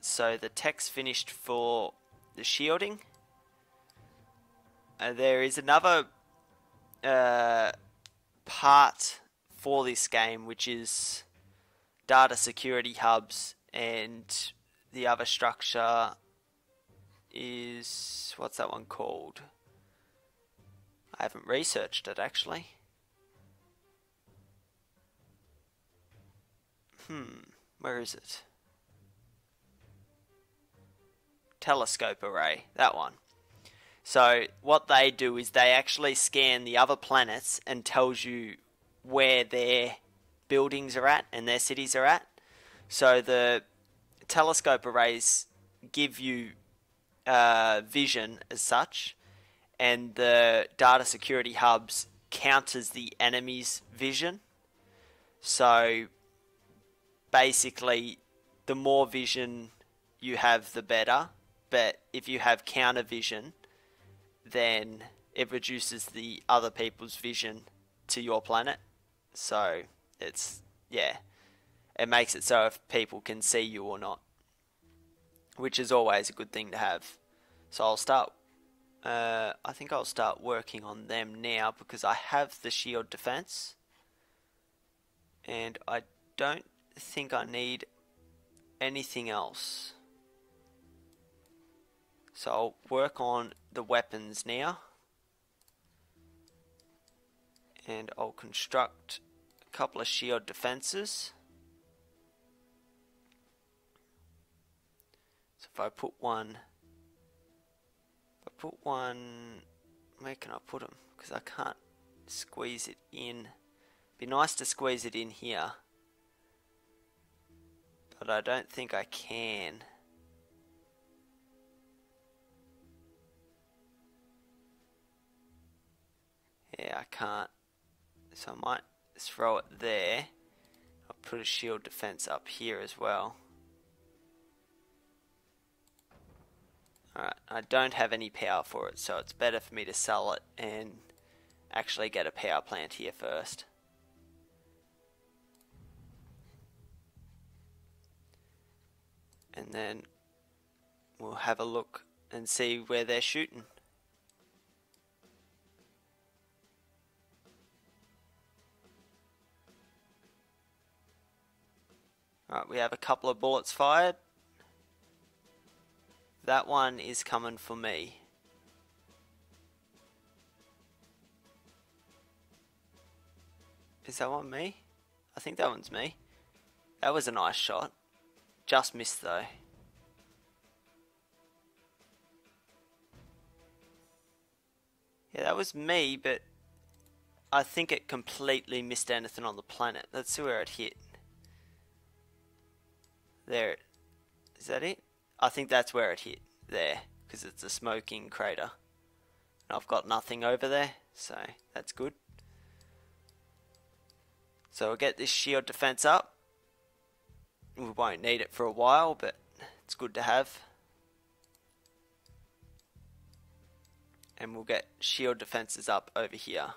so the tech's finished for the shielding. There is another part for this game, which is data security hubs, and the other structure is, what's that one called? I haven't researched it actually. Where is it? Telescope array, that one. So what they do is they actually scan the other planets and tells you where their buildings are at and their cities are at. So the telescope arrays give you vision as such, and the data security hubs counters the enemy's vision. So basically, the more vision you have, the better. But if you have counter vision, then it reduces the other people's vision to your planet. So it's, yeah, it makes it so if people can see you or not, which is always a good thing to have. So I'll start, I think I'll start working on them now because I have the shield defense, and I don't think I need anything else. So I'll work on the weapons now, and I'll construct a couple of shield defenses. So if I put one, where can I put them? Because I can't squeeze it in. Be nice to squeeze it in here, but I don't think I can. Yeah, I can't. So I might throw it there. I'll put a shield defense up here as well. Alright, I don't have any power for it, so it's better for me to sell it and actually get a power plant here first. And then we'll have a look and see where they're shooting. Alright, we have a couple of bullets fired. That one is coming for me. Is that one me? I think that one's me. That was a nice shot. Just missed though. Yeah, that was me, but I think it completely missed anything on the planet. Let's see where it hit. There. Is that it? I think that's where it hit. There. Because it's a smoking crater. And I've got nothing over there. So that's good. So we'll get this shield defense up. We won't need it for a while, but it's good to have. And we'll get shield defenses up over here.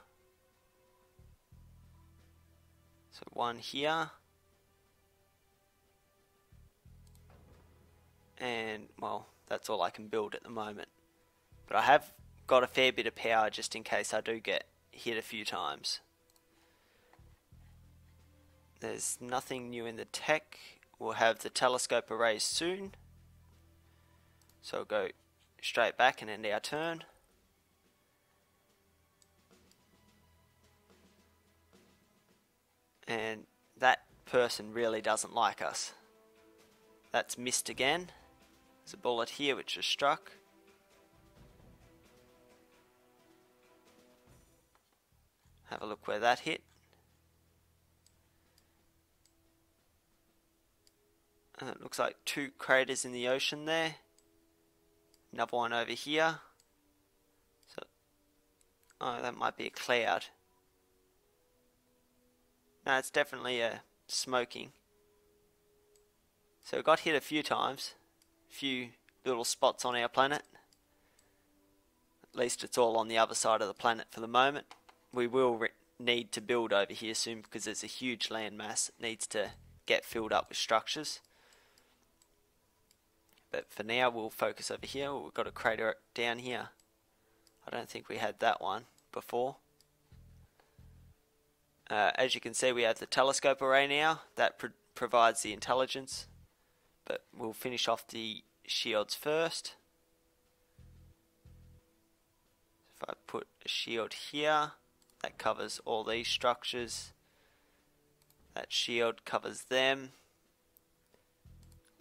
So one here. And, well, that's all I can build at the moment. But I have got a fair bit of power just in case I do get hit a few times. There's nothing new in the tech. We'll have the telescope arrays soon. So we'll go straight back and end our turn. And that person really doesn't like us. That's missed again. There's a bullet here which is struck. Have a look where that hit. It looks like two craters in the ocean there. Another one over here. So, oh, that might be a cloud. No, it's definitely a smoking. So we got hit a few times. A few little spots on our planet. At least it's all on the other side of the planet for the moment. We will need to build over here soon because there's a huge landmass that needs to get filled up with structures. But for now, we'll focus over here. We've got a crater down here. I don't think we had that one before. As you can see, we have the telescope array now. That provides the intelligence. But we'll finish off the shields first. If I put a shield here, that covers all these structures. That shield covers them.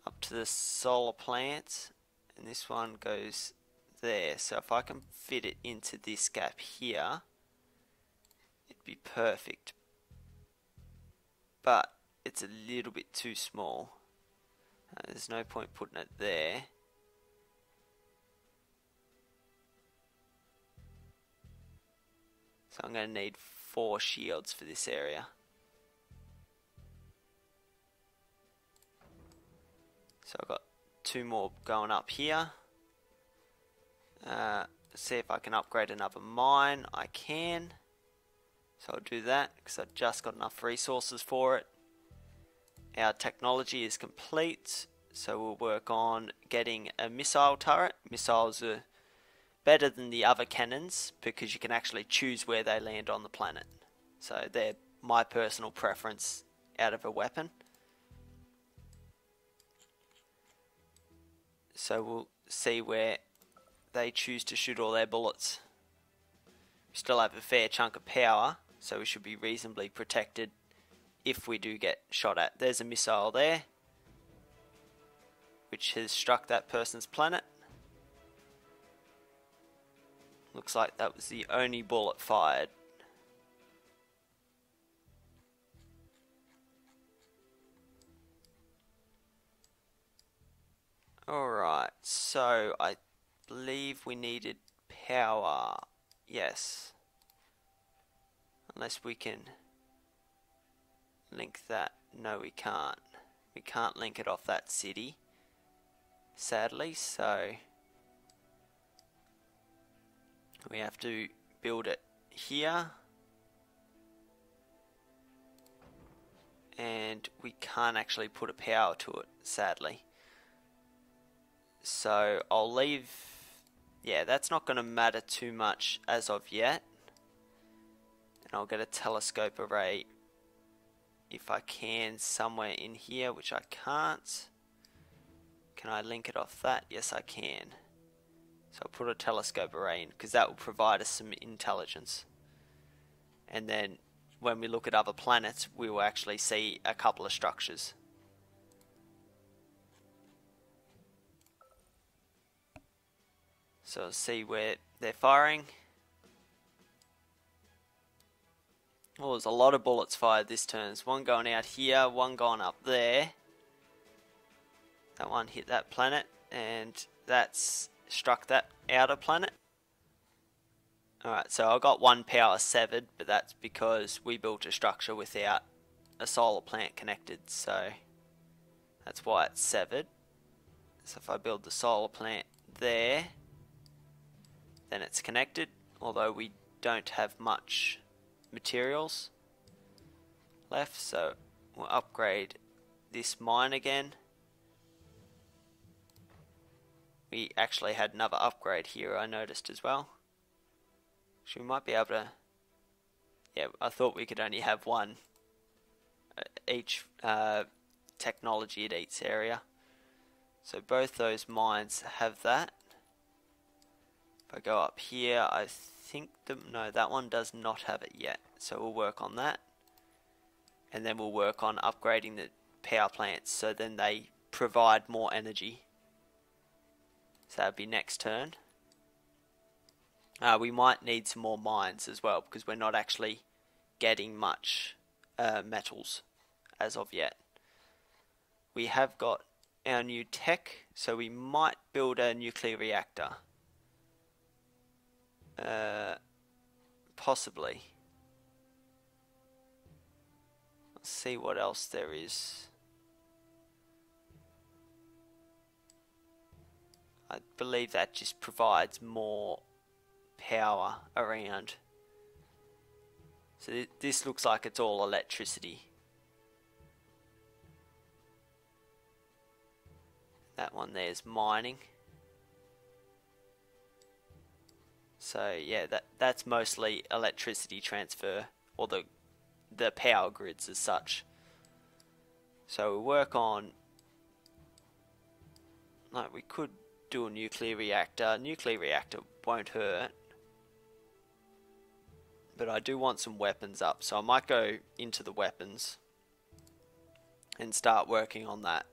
Up to the solar plant. And this one goes there. So if I can fit it into this gap here, it'd be perfect. But it's a little bit too small. There's no point putting it there. So I'm going to need 4 shields for this area. So I've got 2 more going up here. See if I can upgrade another mine. I can. So I'll do that because I've just got enough resources for it. Our technology is complete. So we'll work on getting a missile turret. Missiles are better than the other cannons because you can actually choose where they land on the planet. So they're my personal preference out of a weapon. So we'll see where they choose to shoot all their bullets. We still have a fair chunk of power, so we should be reasonably protected if we do get shot at. There's a missile there, which has struck that person's planet. Looks like that was the only bullet fired. Alright, so I believe we needed power. Yes. Unless we can link that. No, we can't. We can't link it off that city, sadly, so we have to build it here. And we can't actually put a power to it, sadly. So I'll leave, yeah, that's not going to matter too much as of yet. And I'll get a telescope array if I can somewhere in here, which I can't. Can I link it off that? Yes, I can. So I'll put a telescope array in because that will provide us some intelligence. And then when we look at other planets, we will actually see a couple of structures. So see where they're firing. Oh, there's a lot of bullets fired this turn. There's one going out here, one going up there. That one hit that planet, and that's struck that outer planet. Alright, so I got one power severed, but that's because we built a structure without a solar plant connected, so that's why it's severed. So if I build the solar plant there, then it's connected, although we don't have much materials left, so we'll upgrade this mine again. We actually had another upgrade here, I noticed as well. So we might be able to, yeah, I thought we could only have one each technology at each area. So both those mines have that. If I go up here, I think no, that one does not have it yet. So we'll work on that. And then we'll work on upgrading the power plants so then they provide more energy. So that'll be next turn. We might need some more mines as well because we're not actually getting much metals as of yet. We have got our new tech, so we might build a nuclear reactor. Possibly. Let's see what else there is. I believe that just provides more power around. So this looks like it's all electricity. That one there's mining. So yeah, that's mostly electricity transfer, or the power grids as such. So we work on, like, we could do a nuclear reactor. Nuclear reactor won't hurt, but I do want some weapons up, so I might go into the weapons and start working on that.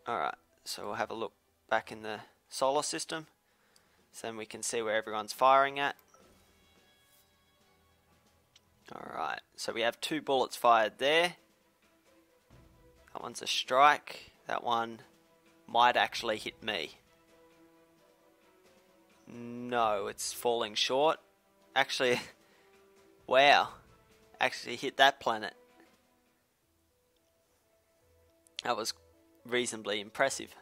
Alright, so we'll have a look back in the solar system, so then we can see where everyone's firing at. Alright, so we have 2 bullets fired there. That one's a strike. That one might actually hit me. No, it's falling short. Actually, wow. Actually hit that planet. That was reasonably impressive.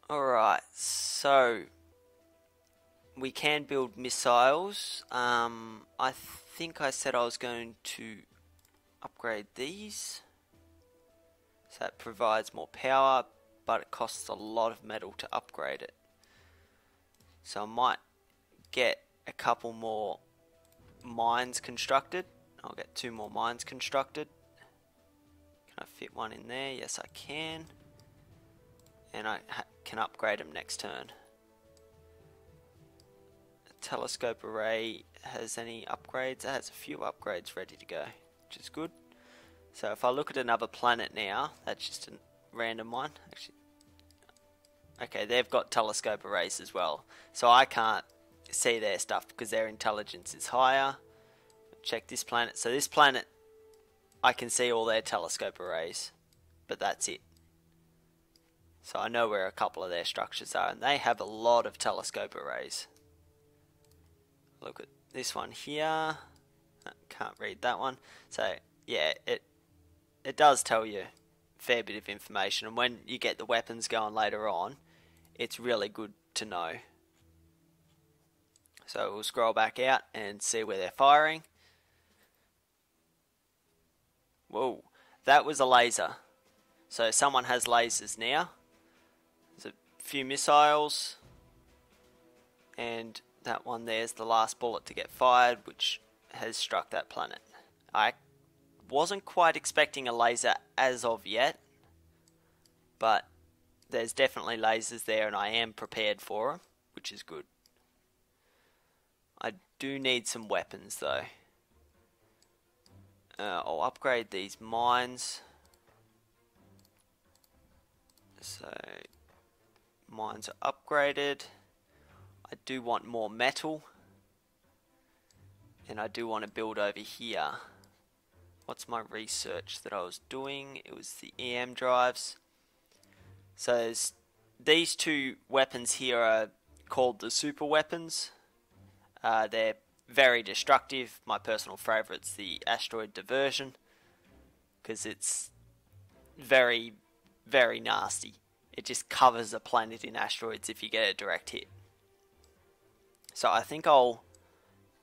Alright, so we can build missiles. I think I said I was going to upgrade these. So that provides more power, but it costs a lot of metal to upgrade it. So I might get a couple more mines constructed. I'll get 2 more mines constructed. Can I fit one in there? Yes, I can. And I can upgrade them next turn. Telescope array has any upgrades? It has a few upgrades ready to go, which is good. So if I look at another planet now, that's just a random one. Actually, okay, they've got telescope arrays as well, so I can't see their stuff because their intelligence is higher. Check this planet. So this planet, I can see all their telescope arrays, but that's it. So I know where a couple of their structures are, and they have a lot of telescope arrays. Look at this one here. Can't read that one. So yeah, it does tell you a fair bit of information, and when you get the weapons going later on, it's really good to know. So we'll scroll back out and see where they're firing. Whoa, that was a laser. So someone has lasers now. There's a few missiles, and that one there's the last bullet to get fired, which has struck that planet. I wasn't quite expecting a laser as of yet, but there's definitely lasers there, and I am prepared for them, which is good. I do need some weapons though. I'll upgrade these mines. So mines are upgraded. I do want more metal, and I do want to build over here. What's my research that I was doing? It was the EM drives. So these 2 weapons here are called the super weapons. They're very destructive. My personal favourite's the asteroid diversion, because it's very, very nasty. It just covers a planet in asteroids if you get a direct hit. So I think I'll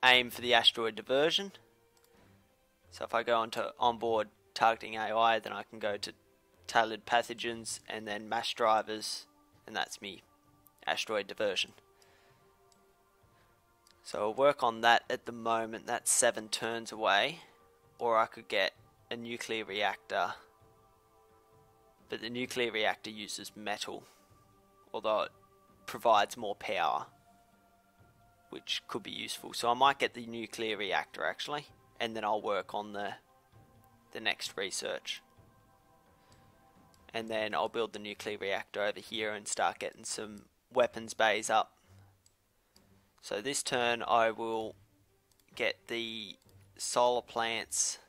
aim for the asteroid diversion. So if I go onto onboard targeting AI, then I can go to tailored pathogens and then mass drivers, and that's me, asteroid diversion. So I'll work on that at the moment. That's 7 turns away, or I could get a nuclear reactor, but the nuclear reactor uses metal, although it provides more power, which could be useful. So I might get the nuclear reactor actually, and then I'll work on the next research. And then I'll build the nuclear reactor over here and start getting some weapons bays up. So this turn I will get the solar plants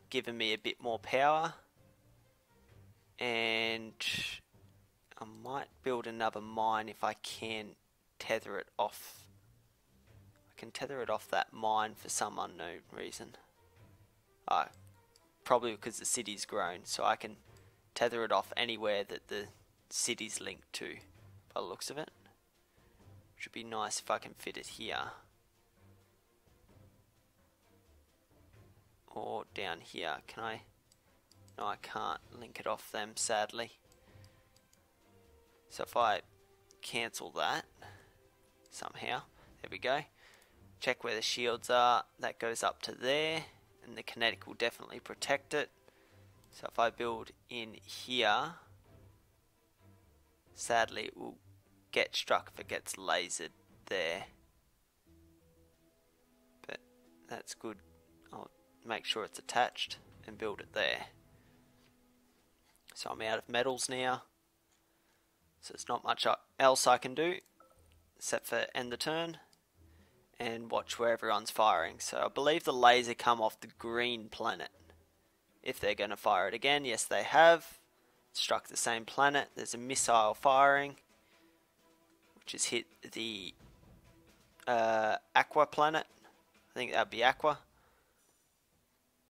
giving me a bit more power, and I might build another mine if I can tether it off. I can tether it off that mine for some unknown reason. Probably because the city's grown, so I can tether it off anywhere that the city's linked to, by the looks of it. Should be nice if I can fit it here. Or down here. Can I No, I can't link it off them, sadly. So if I cancel that somehow, there we go. Check where the shields are. That goes up to there, and the kinetic will definitely protect it. So if I build in here, sadly it will get struck if it gets lasered there. But that's good. I'll make sure it's attached and build it there. So I'm out of metals now. So there's not much else I can do except for end the turn and watch where everyone's firing. So I believe the laser come off the green planet. If they're going to fire it again, yes they have. Struck the same planet. There's a missile firing, which has hit the Aqua planet. I think that'd be Aqua.